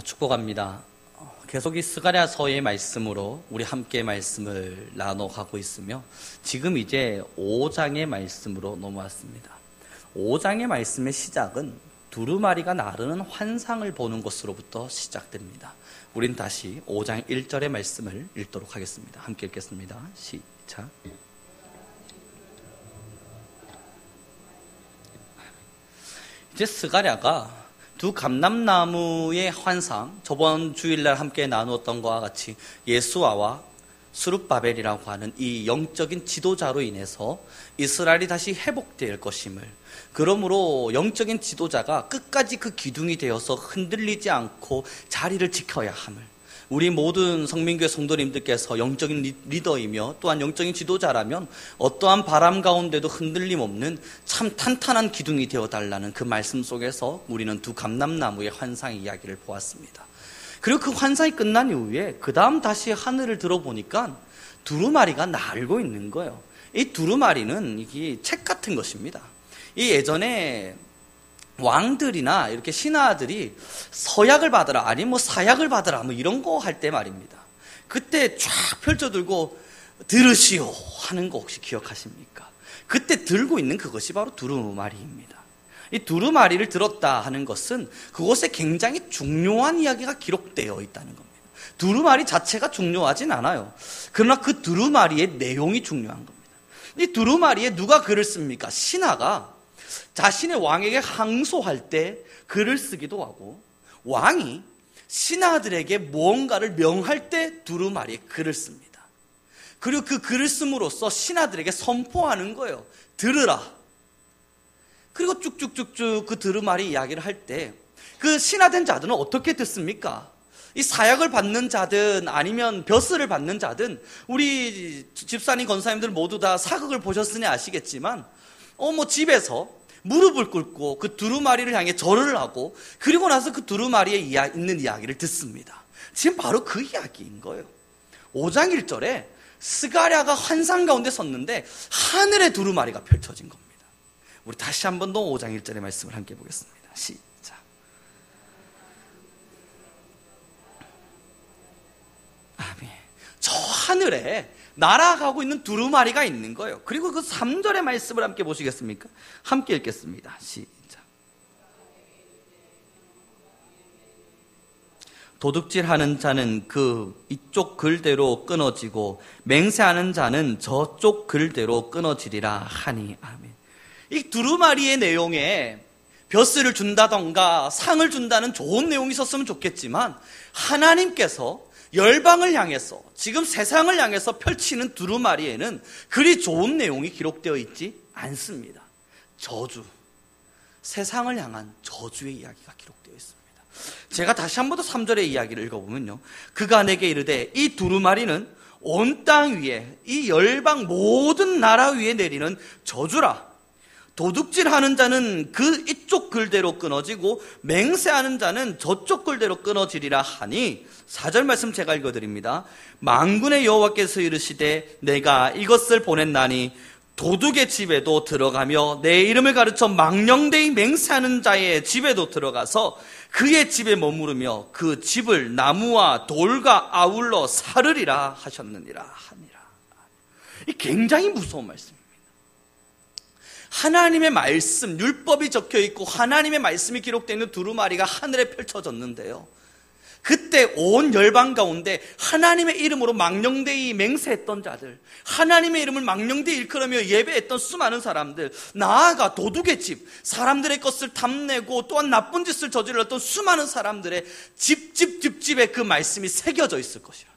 축복합니다. 계속 이 스가랴서의 말씀으로 우리 함께 말씀을 나눠가고 있으며 지금 이제 5장의 말씀으로 넘어왔습니다. 5장의 말씀의 시작은 두루마리가 나르는 환상을 보는 것으로부터 시작됩니다. 우린 다시 5장 1절의 말씀을 읽도록 하겠습니다. 함께 읽겠습니다. 시작. 이제 스가랴가 두 감람나무의 환상, 저번 주일날 함께 나누었던 것과 같이 예수아와 스룹바벨이라고 하는 이 영적인 지도자로 인해서 이스라엘이 다시 회복될 것임을, 그러므로 영적인 지도자가 끝까지 그 기둥이 되어서 흔들리지 않고 자리를 지켜야 함을, 우리 모든 성민교회 성도님들께서 영적인 리더이며 또한 영적인 지도자라면 어떠한 바람 가운데도 흔들림 없는 참 탄탄한 기둥이 되어달라는 그 말씀 속에서 우리는 두 감람나무의 환상 이야기를 보았습니다. 그리고 그 환상이 끝난 이후에 그 다음 다시 하늘을 들어보니까 두루마리가 날고 있는 거예요. 이 두루마리는 이게 책 같은 것입니다. 이 예전에 왕들이나 이렇게 신하들이 서약을 받으라, 아니면 사약을 받으라, 이런 거 할 때 말입니다. 그때 쫙 펼쳐들고 들으시오 하는 거 혹시 기억하십니까? 그때 들고 있는 그것이 바로 두루마리입니다. 이 두루마리를 들었다 하는 것은 그곳에 굉장히 중요한 이야기가 기록되어 있다는 겁니다. 두루마리 자체가 중요하진 않아요. 그러나 그 두루마리의 내용이 중요한 겁니다. 이 두루마리에 누가 글을 씁니까? 신하가 자신의 왕에게 항소할 때 글을 쓰기도 하고, 왕이 신하들에게 무언가를 명할 때 두루마리에 글을 씁니다. 그리고 그 글을 씀으로써 신하들에게 선포하는 거예요. 들으라. 그리고 쭉쭉쭉쭉 그 두루마리 이야기를 할 때 그 신하된 자들은 어떻게 듣습니까? 이 사약을 받는 자든 아니면 벼슬을 받는 자든, 우리 집사님 권사님들 모두 다 사극을 보셨으니 아시겠지만 집에서 무릎을 꿇고 그 두루마리를 향해 절을 하고, 그리고 나서 그 두루마리에 있는 이야기를 듣습니다. 지금 바로 그 이야기인 거예요. 5장 1절에 스가랴가 환상 가운데 섰는데 하늘의 두루마리가 펼쳐진 겁니다. 우리 다시 한 번 더 5장 1절의 말씀을 함께 보겠습니다. 시작. 아멘. 저 하늘에 날아가고 있는 두루마리가 있는 거예요. 그리고 그 3절의 말씀을 함께 보시겠습니까? 함께 읽겠습니다. 시작. 도둑질하는 자는 그 이쪽 글대로 끊어지고 맹세하는 자는 저쪽 글대로 끊어지리라 하니. 아멘. 이 두루마리의 내용에 벼슬을 준다던가 상을 준다는 좋은 내용이 있었으면 좋겠지만, 하나님께서 열방을 향해서, 지금 세상을 향해서 펼치는 두루마리에는 그리 좋은 내용이 기록되어 있지 않습니다. 저주, 세상을 향한 저주의 이야기가 기록되어 있습니다. 제가 다시 한 번 더 3절의 이야기를 읽어보면요, 그가 내게 이르되 이 두루마리는 온 땅 위에, 이 열방 모든 나라 위에 내리는 저주라. 도둑질하는 자는 그 이쪽 글대로 끊어지고 맹세하는 자는 저쪽 글대로 끊어지리라 하니. 4절 말씀 제가 읽어드립니다. 만군의 여호와께서 이르시되 내가 이것을 보냈나니 도둑의 집에도 들어가며 내 이름을 가르쳐 망령되이 맹세하는 자의 집에도 들어가서 그의 집에 머무르며 그 집을 나무와 돌과 아울러 사르리라 하셨느니라 하니라. 이 굉장히 무서운 말씀입니다. 하나님의 말씀, 율법이 적혀있고 하나님의 말씀이 기록되어 있는 두루마리가 하늘에 펼쳐졌는데요, 그때 온 열방 가운데 하나님의 이름으로 망령되이 맹세했던 자들, 하나님의 이름을 망령되이 일컬으며 예배했던 수많은 사람들, 나아가 도둑의 집, 사람들의 것을 탐내고 또한 나쁜 짓을 저질렀던 수많은 사람들의 집집에 그 말씀이 새겨져 있을 것이라.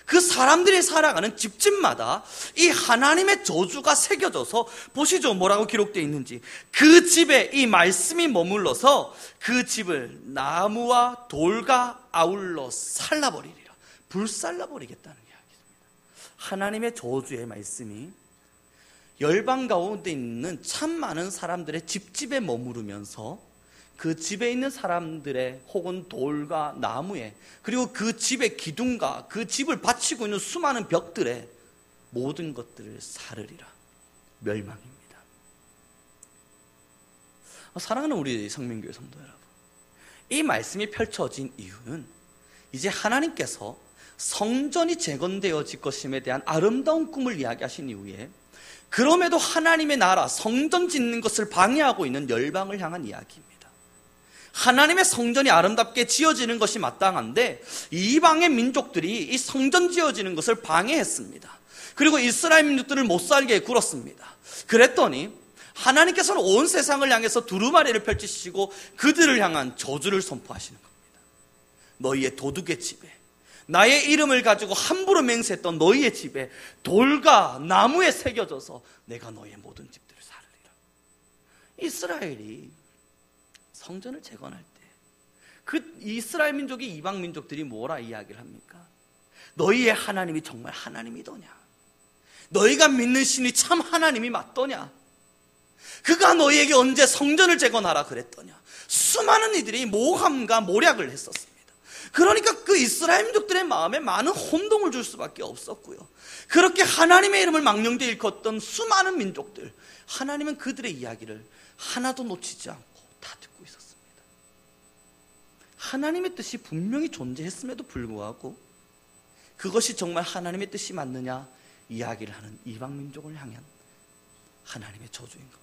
그 사람들이 살아가는 집집마다 이 하나님의 저주가 새겨져서, 보시죠, 뭐라고 기록되어 있는지. 그 집에 이 말씀이 머물러서 그 집을 나무와 돌과 아울러 살라버리리라. 불살라버리겠다는 이야기입니다. 하나님의 저주의 말씀이 열방 가운데 있는 참 많은 사람들의 집집에 머무르면서 그 집에 있는 사람들의 혹은 돌과 나무에, 그리고 그 집의 기둥과 그 집을 바치고 있는 수많은 벽들의 모든 것들을 사르리라. 멸망입니다. 사랑하는 우리 성민교회 성도 여러분, 이 말씀이 펼쳐진 이유는 이제 하나님께서 성전이 재건되어질 것임에 대한 아름다운 꿈을 이야기하신 이후에 그럼에도 하나님의 나라 성전 짓는 것을 방해하고 있는 열방을 향한 이야기입니다. 하나님의 성전이 아름답게 지어지는 것이 마땅한데 이방의 민족들이 이 성전 지어지는 것을 방해했습니다. 그리고 이스라엘 민족들을 못 살게 굴었습니다. 그랬더니 하나님께서는 온 세상을 향해서 두루마리를 펼치시고 그들을 향한 저주를 선포하시는 겁니다. 너희의 도둑의 집에, 나의 이름을 가지고 함부로 맹세했던 너희의 집에 돌과 나무에 새겨져서 내가 너희의 모든 집들을 살리라. 이스라엘이 성전을 재건할 때 그 이스라엘 민족이 이방 민족들이 뭐라 이야기를 합니까? 너희의 하나님이 정말 하나님이더냐? 너희가 믿는 신이 참 하나님이 맞더냐? 그가 너희에게 언제 성전을 재건하라 그랬더냐? 수많은 이들이 모함과 모략을 했었습니다. 그러니까 그 이스라엘 민족들의 마음에 많은 혼동을 줄 수밖에 없었고요. 그렇게 하나님의 이름을 망령되이 일컫던 수많은 민족들, 하나님은 그들의 이야기를 하나도 놓치지 않고 다 듣고 있었습니다. 하나님의 뜻이 분명히 존재했음에도 불구하고 그것이 정말 하나님의 뜻이 맞느냐 이야기를 하는 이방 민족을 향한 하나님의 저주인 겁니다.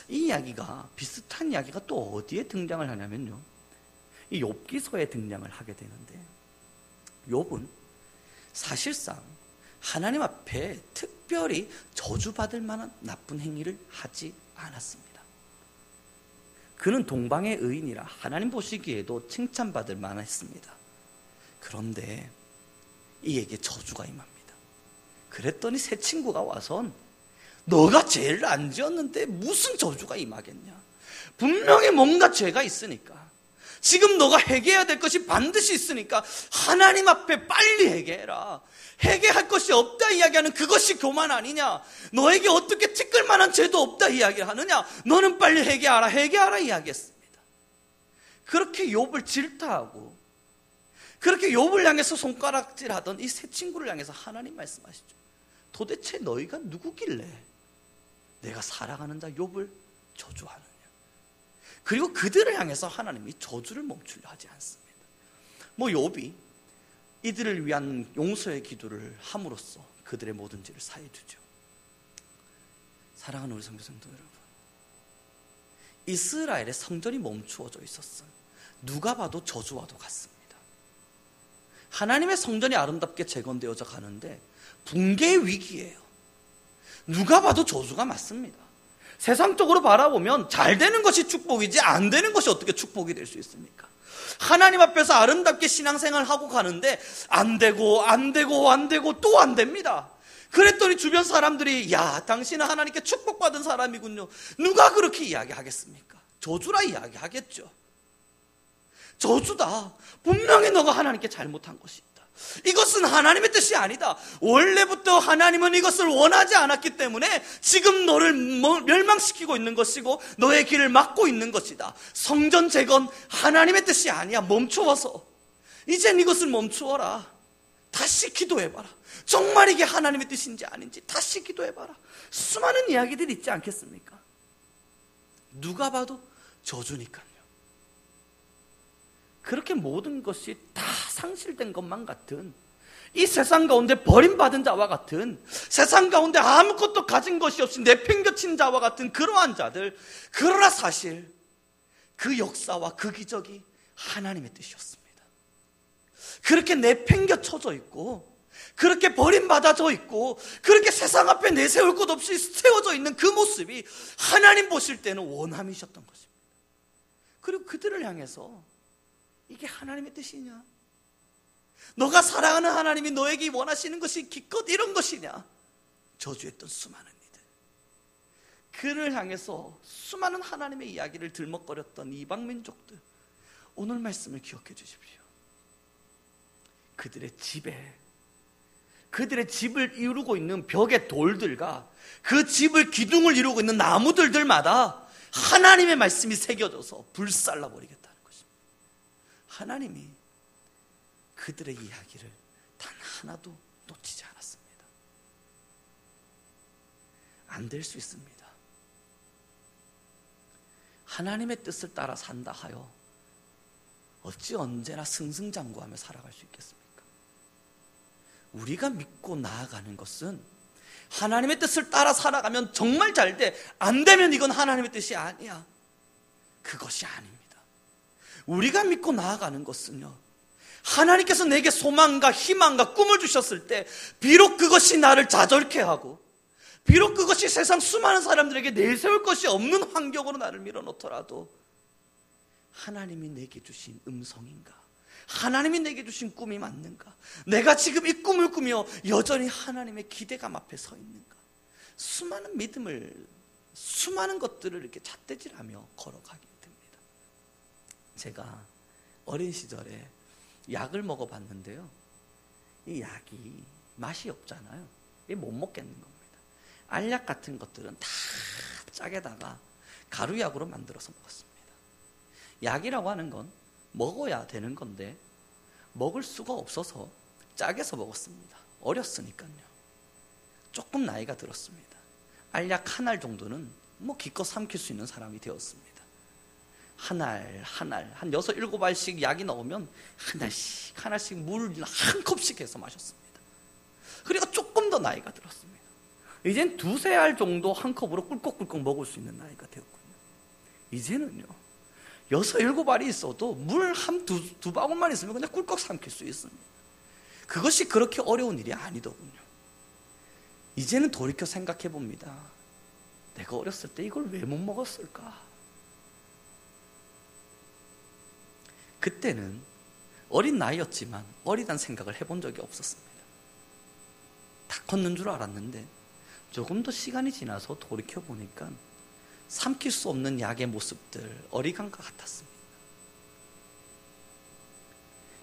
이 이야기가, 비슷한 이야기가 또 어디에 등장을 하냐면요, 이 욥기서에 등장을 하게 되는데, 욥은 사실상 하나님 앞에 특별히 저주받을 만한 나쁜 행위를 하지 않았습니다. 그는 동방의 의인이라 하나님 보시기에도 칭찬받을 만했습니다. 그런데 이에게 저주가 임합니다. 그랬더니 새 친구가 와선 너가 죄를 안 지었는데 무슨 저주가 임하겠냐? 분명히 뭔가 죄가 있으니까, 지금 너가 회개해야 될 것이 반드시 있으니까 하나님 앞에 빨리 회개해라. 회개할 것이 없다 이야기하는 그것이 교만 아니냐? 너에게 어떻게 티끌 만한 죄도 없다 이야기를 하느냐? 너는 빨리 회개하라, 회개하라 이야기했습니다. 그렇게 욥을 질타하고 그렇게 욥을 향해서 손가락질하던 이 새 친구를 향해서 하나님 말씀하시죠. 도대체 너희가 누구길래 내가 사랑하는 자 욥을 저주하느냐? 그리고 그들을 향해서 하나님이 저주를 멈추려 하지 않습니다. 욥이 이들을 위한 용서의 기도를 함으로써 그들의 모든 죄를 사해 주죠. 사랑하는 우리 성도 여러분, 이스라엘의 성전이 멈추어져 있었어. 누가 봐도 저주와도 같습니다. 하나님의 성전이 아름답게 재건되어져 가는데 붕괴의 위기예요. 누가 봐도 저주가 맞습니다. 세상적으로 바라보면 잘 되는 것이 축복이지 안 되는 것이 어떻게 축복이 될 수 있습니까? 하나님 앞에서 아름답게 신앙생활을 하고 가는데 안 되고 또 안 됩니다. 그랬더니 주변 사람들이 야, 당신은 하나님께 축복받은 사람이군요. 누가 그렇게 이야기하겠습니까? 저주라 이야기하겠죠. 저주다. 분명히 너가 하나님께 잘못한 것이다. 이것은 하나님의 뜻이 아니다. 원래부터 하나님은 이것을 원하지 않았기 때문에 지금 너를 멸망시키고 있는 것이고 너의 길을 막고 있는 것이다. 성전 재건 하나님의 뜻이 아니야. 멈추어서 이젠 이것을 멈추어라. 다시 기도해봐라. 정말 이게 하나님의 뜻인지 아닌지 다시 기도해봐라. 수많은 이야기들이 있지 않겠습니까? 누가 봐도 저주니까요. 그렇게 모든 것이 다 상실된 것만 같은, 이 세상 가운데 버림받은 자와 같은, 세상 가운데 아무것도 가진 것이 없이 내팽겨친 자와 같은 그러한 자들, 그러나 사실 그 역사와 그 기적이 하나님의 뜻이었습니다. 그렇게 내팽겨쳐져 있고, 그렇게 버림받아져 있고, 그렇게 세상 앞에 내세울 것 없이 세워져 있는 그 모습이 하나님 보실 때는 원함이셨던 것입니다. 그리고 그들을 향해서 이게 하나님의 뜻이냐? 너가 사랑하는 하나님이 너에게 원하시는 것이 기껏 이런 것이냐? 저주했던 수많은 이들, 그를 향해서 수많은 하나님의 이야기를 들먹거렸던 이방 민족들, 오늘 말씀을 기억해 주십시오. 그들의 집을 이루고 있는 벽의 돌들과 그 집을 기둥을 이루고 있는 나무들마다 하나님의 말씀이 새겨져서 불살라버리겠다. 하나님이 그들의 이야기를 단 하나도 놓치지 않았습니다. 안 될 수 있습니다. 하나님의 뜻을 따라 산다 하여 어찌 언제나 승승장구하며 살아갈 수 있겠습니까? 우리가 믿고 나아가는 것은 하나님의 뜻을 따라 살아가면 정말 잘 돼. 안 되면 이건 하나님의 뜻이 아니야. 그것이 아닙니다. 우리가 믿고 나아가는 것은요, 하나님께서 내게 소망과 희망과 꿈을 주셨을 때 비록 그것이 나를 좌절케 하고 비록 그것이 세상 수많은 사람들에게 내세울 것이 없는 환경으로 나를 밀어넣더라도 하나님이 내게 주신 음성인가? 하나님이 내게 주신 꿈이 맞는가? 내가 지금 이 꿈을 꾸며 여전히 하나님의 기대감 앞에 서 있는가? 수많은 믿음을, 수많은 것들을 이렇게 잣대질하며 걸어가게 됩니다. 제가 어린 시절에 약을 먹어봤는데요, 이 약이 맛이 없잖아요. 이게 못 먹겠는 겁니다. 알약 같은 것들은 다 짝에다가 가루약으로 만들어서 먹었습니다. 약이라고 하는 건 먹어야 되는 건데 먹을 수가 없어서 짝에서 먹었습니다. 어렸으니까요. 조금 나이가 들었습니다. 알약 한 알 정도는 기껏 삼킬 수 있는 사람이 되었습니다. 한 알, 한 6, 7알씩 약이 나오면 하나씩 물 한 컵씩 해서 마셨습니다. 그리고 조금 더 나이가 들었습니다. 이젠 2, 3알 정도 한 컵으로 꿀꺽꿀꺽 먹을 수 있는 나이가 되었군요. 이제는요, 6, 7알이 있어도 물 두 방울만 있으면 그냥 꿀꺽 삼킬 수 있습니다. 그것이 그렇게 어려운 일이 아니더군요. 이제는 돌이켜 생각해 봅니다. 내가 어렸을 때 이걸 왜 못 먹었을까? 그때는 어린 나이였지만 어리단 생각을 해본 적이 없었습니다. 다 컸는 줄 알았는데 조금 더 시간이 지나서 돌이켜 보니까 삼킬 수 없는 약의 모습들, 어리광 것 같았습니다.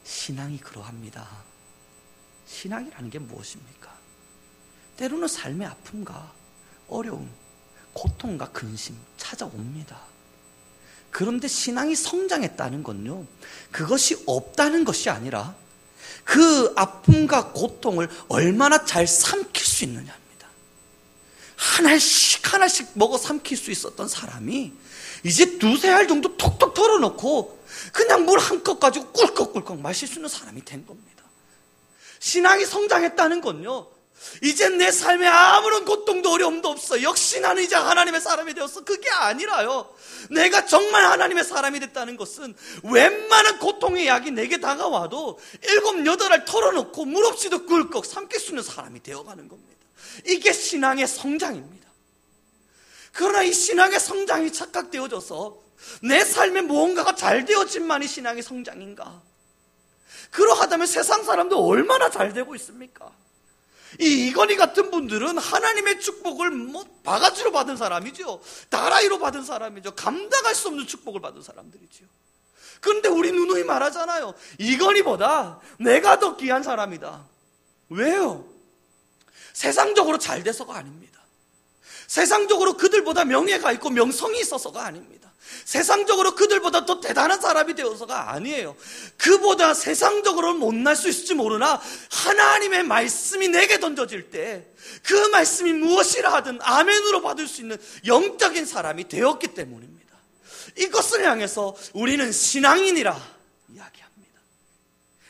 신앙이 그러합니다. 신앙이라는 게 무엇입니까? 때로는 삶의 아픔과 어려움, 고통과 근심 찾아옵니다. 그런데 신앙이 성장했다는 건요, 그것이 없다는 것이 아니라 그 아픔과 고통을 얼마나 잘 삼킬 수 있느냐입니다. 하나씩 먹어 삼킬 수 있었던 사람이 이제 2, 3알 정도 톡톡 털어놓고 그냥 물 한 컵 가지고 꿀꺽꿀꺽 마실 수 있는 사람이 된 겁니다. 신앙이 성장했다는 건요, 이제 내 삶에 아무런 고통도 어려움도 없어, 역시 나는 이제 하나님의 사람이 되었어, 그게 아니라요, 내가 정말 하나님의 사람이 됐다는 것은 웬만한 고통의 약이 내게 다가와도 7, 8알 털어놓고 물 없이도 꿀꺽 삼킬 수 있는 사람이 되어가는 겁니다. 이게 신앙의 성장입니다. 그러나 이 신앙의 성장이 착각되어져서 내 삶에 무언가가 잘 되어진만이 신앙의 성장인가? 그러하다면 세상 사람들 얼마나 잘 되고 있습니까? 이 이건희 같은 분들은 하나님의 축복을 바가지로 받은 사람이죠. 다라이로 받은 사람이죠. 감당할 수 없는 축복을 받은 사람들이죠. 그런데 우리 누누이 말하잖아요. 이건희보다 내가 더 귀한 사람이다. 왜요? 세상적으로 잘 돼서가 아닙니다. 세상적으로 그들보다 명예가 있고 명성이 있어서가 아닙니다. 세상적으로 그들보다 더 대단한 사람이 되어서가 아니에요. 그보다 세상적으로는 못날 수 있을지 모르나 하나님의 말씀이 내게 던져질 때 그 말씀이 무엇이라 하든 아멘으로 받을 수 있는 영적인 사람이 되었기 때문입니다. 이것을 향해서 우리는 신앙인이라 이야기합니다.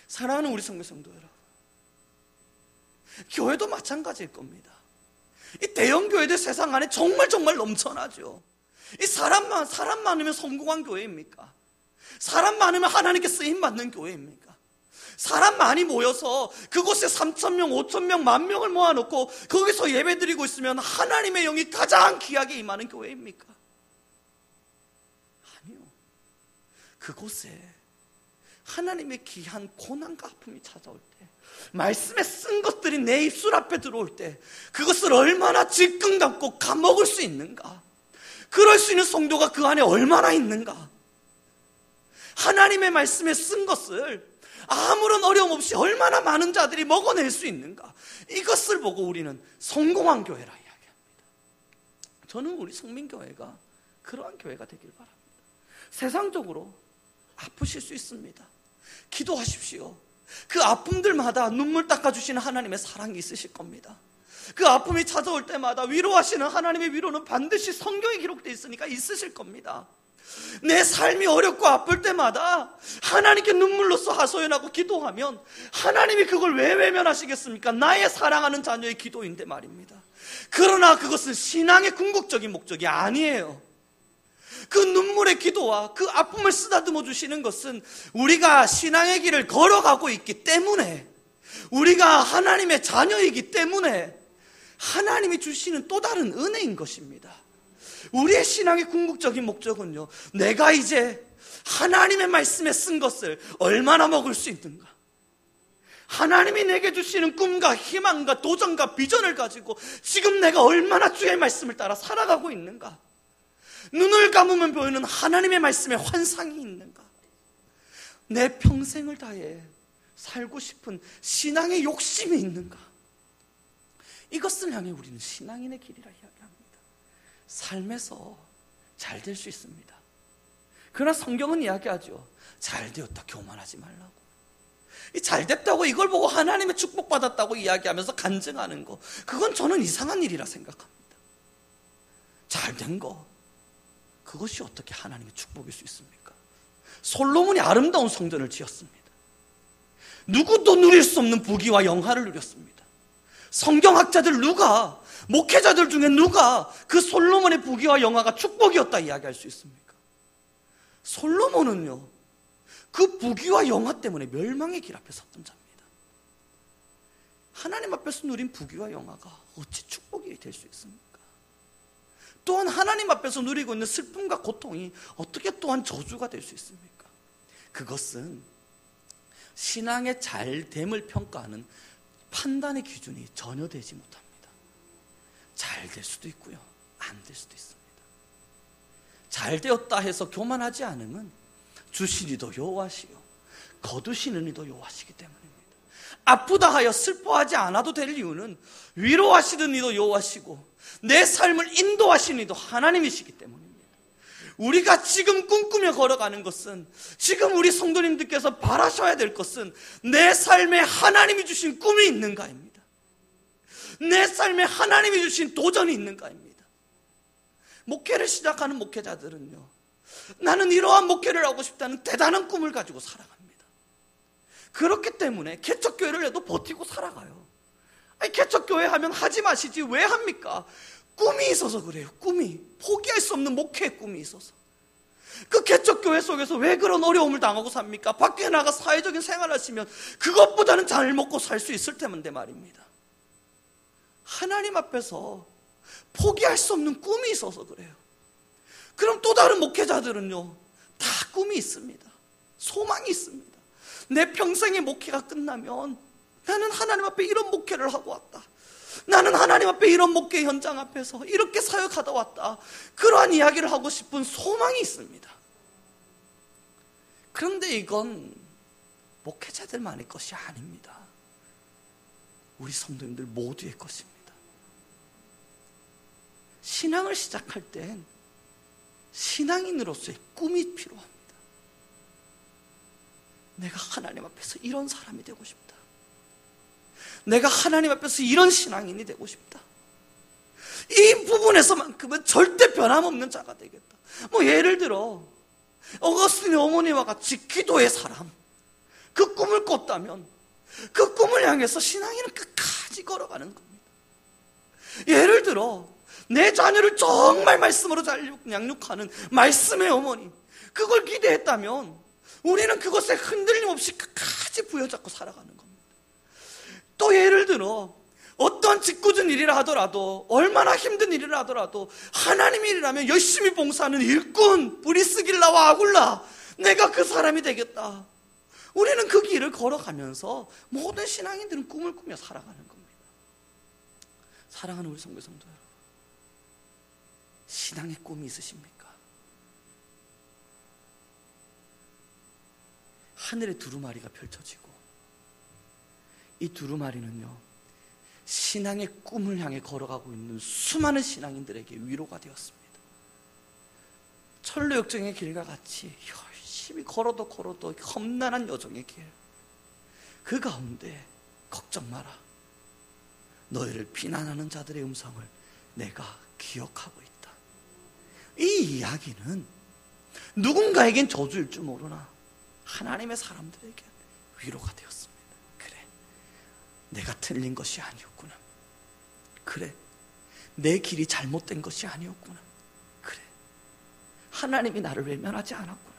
사랑하는 우리 성도 여러분, 교회도 마찬가지일 겁니다. 이 대형 교회들 세상 안에 정말 넘쳐나죠. 이 사람 많으면 성공한 교회입니까? 사람 많으면 하나님께 쓰임 받는 교회입니까? 사람 많이 모여서 그곳에 3,000명, 5,000명, 10,000명을 모아놓고 거기서 예배드리고 있으면 하나님의 영이 가장 귀하게 임하는 교회입니까? 아니요. 그곳에 하나님의 귀한 고난과 아픔이 찾아올 때, 말씀에 쓴 것들이 내 입술 앞에 들어올 때 그것을 얼마나 질끈 감고 까먹을 수 있는가? 그럴 수 있는 성도가 그 안에 얼마나 있는가? 하나님의 말씀에 쓴 것을 아무런 어려움 없이 얼마나 많은 자들이 먹어낼 수 있는가? 이것을 보고 우리는 성공한 교회라 이야기합니다. 저는 우리 성민교회가 그러한 교회가 되길 바랍니다. 세상적으로 아프실 수 있습니다. 기도하십시오. 그 아픔들마다 눈물 닦아주시는 하나님의 사랑이 있으실 겁니다. 그 아픔이 찾아올 때마다 위로하시는 하나님의 위로는 반드시 성경에 기록되어 있으니까 있으실 겁니다. 내 삶이 어렵고 아플 때마다 하나님께 눈물로써 하소연하고 기도하면 하나님이 그걸 왜 외면하시겠습니까? 나의 사랑하는 자녀의 기도인데 말입니다. 그러나 그것은 신앙의 궁극적인 목적이 아니에요. 그 눈물의 기도와 그 아픔을 쓰다듬어 주시는 것은 우리가 신앙의 길을 걸어가고 있기 때문에, 우리가 하나님의 자녀이기 때문에 하나님이 주시는 또 다른 은혜인 것입니다. 우리의 신앙의 궁극적인 목적은요, 내가 이제 하나님의 말씀에 쓴 것을 얼마나 먹을 수 있는가, 하나님이 내게 주시는 꿈과 희망과 도전과 비전을 가지고 지금 내가 얼마나 주의 말씀을 따라 살아가고 있는가, 눈을 감으면 보이는 하나님의 말씀에 환상이 있는가, 내 평생을 다해 살고 싶은 신앙의 욕심이 있는가, 이것을 향해 우리는 신앙인의 길이라 이야기합니다. 삶에서 잘 될 수 있습니다. 그러나 성경은 이야기하죠. 잘 되었다 교만하지 말라고. 이 잘 됐다고 이걸 보고 하나님의 축복받았다고 이야기하면서 간증하는 거, 그건 저는 이상한 일이라 생각합니다. 잘 된 거, 그것이 어떻게 하나님의 축복일 수 있습니까? 솔로몬이 아름다운 성전을 지었습니다. 누구도 누릴 수 없는 부귀와 영화를 누렸습니다. 성경학자들 누가, 목회자들 중에 누가 그 솔로몬의 부귀와 영화가 축복이었다 이야기할 수 있습니까? 솔로몬은요, 그 부귀와 영화 때문에 멸망의 길 앞에 섰던 자입니다. 하나님 앞에서 누린 부귀와 영화가 어찌 축복이 될 수 있습니까? 또한 하나님 앞에서 누리고 있는 슬픔과 고통이 어떻게 또한 저주가 될 수 있습니까? 그것은 신앙의 잘됨을 평가하는 판단의 기준이 전혀 되지 못합니다. 잘 될 수도 있고요, 안 될 수도 있습니다. 잘 되었다 해서 교만하지 않으면 주신 이도 여호와시요 거두시는 이도 여호와시기 때문입니다. 아프다 하여 슬퍼하지 않아도 될 이유는 위로하시는 이도 여호와시고 내 삶을 인도하시는 이도 하나님이시기 때문입니다. 우리가 지금 꿈꾸며 걸어가는 것은, 지금 우리 성도님들께서 바라셔야 될 것은 내 삶에 하나님이 주신 꿈이 있는가입니다. 내 삶에 하나님이 주신 도전이 있는가입니다. 목회를 시작하는 목회자들은요, 나는 이러한 목회를 하고 싶다는 대단한 꿈을 가지고 살아갑니다. 그렇기 때문에 개척교회를 해도 버티고 살아가요. 아니, 개척교회 하면 하지 마시지 왜 합니까? 꿈이 있어서 그래요. 꿈이, 포기할 수 없는 목회의 꿈이 있어서. 그 개척교회 속에서 왜 그런 어려움을 당하고 삽니까? 밖에 나가 사회적인 생활을 하시면 그것보다는 잘 먹고 살 수 있을 텐데 말입니다. 하나님 앞에서 포기할 수 없는 꿈이 있어서 그래요. 그럼 또 다른 목회자들은요, 다 꿈이 있습니다. 소망이 있습니다. 내 평생의 목회가 끝나면 나는 하나님 앞에 이런 목회를 하고 왔다, 나는 하나님 앞에 이런 목회 현장 앞에서 이렇게 사역하다 왔다, 그러한 이야기를 하고 싶은 소망이 있습니다. 그런데 이건 목회자들만의 것이 아닙니다. 우리 성도님들 모두의 것입니다. 신앙을 시작할 땐 신앙인으로서의 꿈이 필요합니다. 내가 하나님 앞에서 이런 사람이 되고 싶다, 내가 하나님 앞에서 이런 신앙인이 되고 싶다, 이 부분에서만큼은 절대 변함없는 자가 되겠다. 예를 들어 어거스틴의 어머니와 같이 기도의 사람, 그 꿈을 꿨다면 그 꿈을 향해서 신앙인은 끝까지 걸어가는 겁니다. 예를 들어 내 자녀를 정말 말씀으로 잘 양육하는 말씀의 어머니, 그걸 기대했다면 우리는 그것에 흔들림 없이 끝까지 부여잡고 살아가는 겁니다. 또 예를 들어 어떤 짓궂은 일이라 하더라도, 얼마나 힘든 일이라 하더라도 하나님의 일이라면 열심히 봉사하는 일꾼 브리스길라와 아굴라, 내가 그 사람이 되겠다. 우리는 그 길을 걸어가면서 모든 신앙인들은 꿈을 꾸며 살아가는 겁니다. 사랑하는 우리 성도 여러분, 신앙의 꿈이 있으십니까? 하늘의 두루마리가 펼쳐지고 이 두루마리는요, 신앙의 꿈을 향해 걸어가고 있는 수많은 신앙인들에게 위로가 되었습니다. 철로역정의 길과 같이 열심히 걸어도 험난한 여정의 길, 그 가운데 걱정 마라, 너희를 비난하는 자들의 음성을 내가 기억하고 있다. 이 이야기는 누군가에겐 저주일 줄 모르나 하나님의 사람들에게 위로가 되었습니다. 그래, 내가 틀린 것이 아니었구나. 그래, 내 길이 잘못된 것이 아니었구나. 그래, 하나님이 나를 외면하지 않았구나.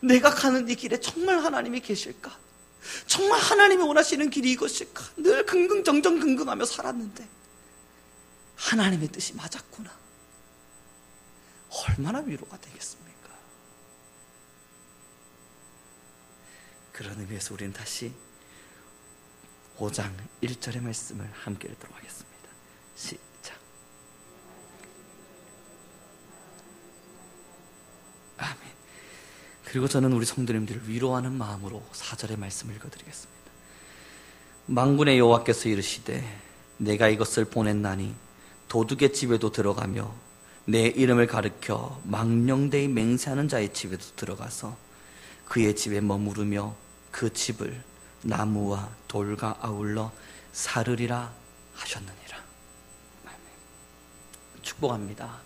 내가 가는 이 길에 정말 하나님이 계실까? 정말 하나님이 원하시는 길이 이것일까? 늘 긍긍정정긍긍하며 살았는데 하나님의 뜻이 맞았구나. 얼마나 위로가 되겠습니까? 그런 의미에서 우리는 다시 5장 1절의 말씀을 함께 읽도록 하겠습니다. 시작. 아멘. 그리고 저는 우리 성도님들을 위로하는 마음으로 4절의 말씀을 읽어드리겠습니다. 만군의 여호와께서 이르시되 내가 이것을 보냈나니 도둑의 집에도 들어가며 내 이름을 가르쳐 망령되이 맹세하는 자의 집에도 들어가서 그의 집에 머무르며 그 집을 나무와 돌과 아울러 사르리라 하셨느니라. 아멘. 축복합니다.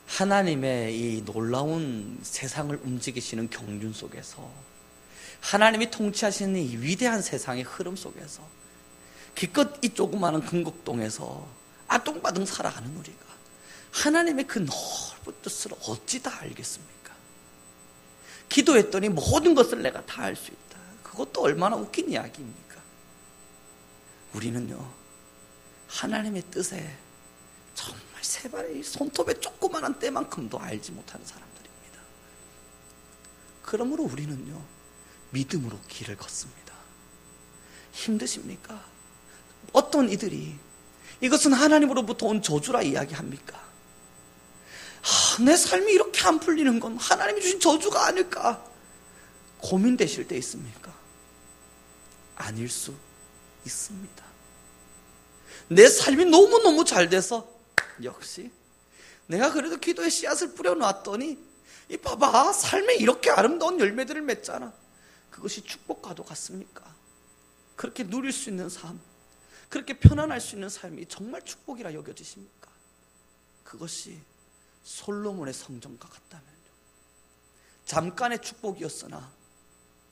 하나님의 이 놀라운 세상을 움직이시는 경륜 속에서, 하나님이 통치하시는 이 위대한 세상의 흐름 속에서 기껏 이 조그마한 금곡동에서 아둥바둥 살아가는 우리가 하나님의 그 넓은 뜻을 어찌 다 알겠습니까? 기도했더니 모든 것을 내가 다 알 수 있다. 그것도 얼마나 웃긴 이야기입니까? 우리는요, 하나님의 뜻에 정말 세발의 손톱에 조그마한 때만큼도 알지 못하는 사람들입니다. 그러므로 우리는요, 믿음으로 길을 걷습니다. 힘드십니까? 어떤 이들이 이것은 하나님으로부터 온 저주라 이야기합니까? 내 삶이 이렇게 안 풀리는 건 하나님이 주신 저주가 아닐까 고민되실 때 있습니까? 아닐 수 있습니다. 내 삶이 너무너무 잘 돼서 역시 내가 그래도 기도의 씨앗을 뿌려놨더니 이 봐봐, 삶에 이렇게 아름다운 열매들을 맺잖아. 그것이 축복과도 같습니까? 그렇게 누릴 수 있는 삶, 그렇게 편안할 수 있는 삶이 정말 축복이라 여겨지십니까? 그것이 솔로몬의 성전과 같다면요, 잠깐의 축복이었으나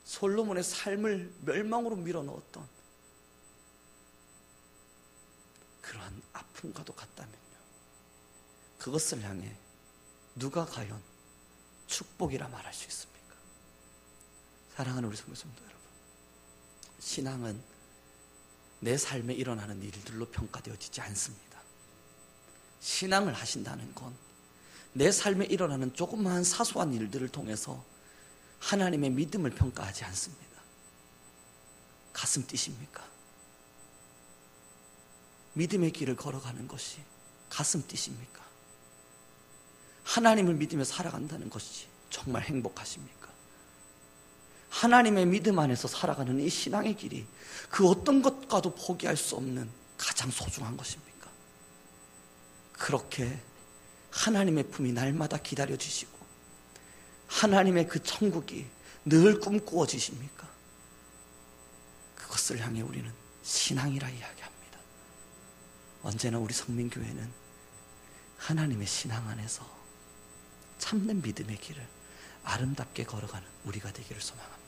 솔로몬의 삶을 멸망으로 밀어넣었던 그러한 아픔과도 같다면요, 그것을 향해 누가 과연 축복이라 말할 수 있습니까? 사랑하는 우리 성도 여러분, 신앙은 내 삶에 일어나는 일들로 평가되어지지 않습니다. 신앙을 하신다는 건 내 삶에 일어나는 조그마한 사소한 일들을 통해서 하나님의 믿음을 평가하지 않습니다. 가슴 뛰십니까? 믿음의 길을 걸어가는 것이 가슴 뛰십니까? 하나님을 믿으며 살아간다는 것이 정말 행복하십니까? 하나님의 믿음 안에서 살아가는 이 신앙의 길이 그 어떤 것과도 포기할 수 없는 가장 소중한 것입니까? 그렇게 하나님의 품이 날마다 기다려지시고 하나님의 그 천국이 늘 꿈꾸어지십니까? 그것을 향해 우리는 신앙이라 이야기합니다. 언제나 우리 성민교회는 하나님의 신앙 안에서 참된 믿음의 길을 아름답게 걸어가는 우리가 되기를 소망합니다.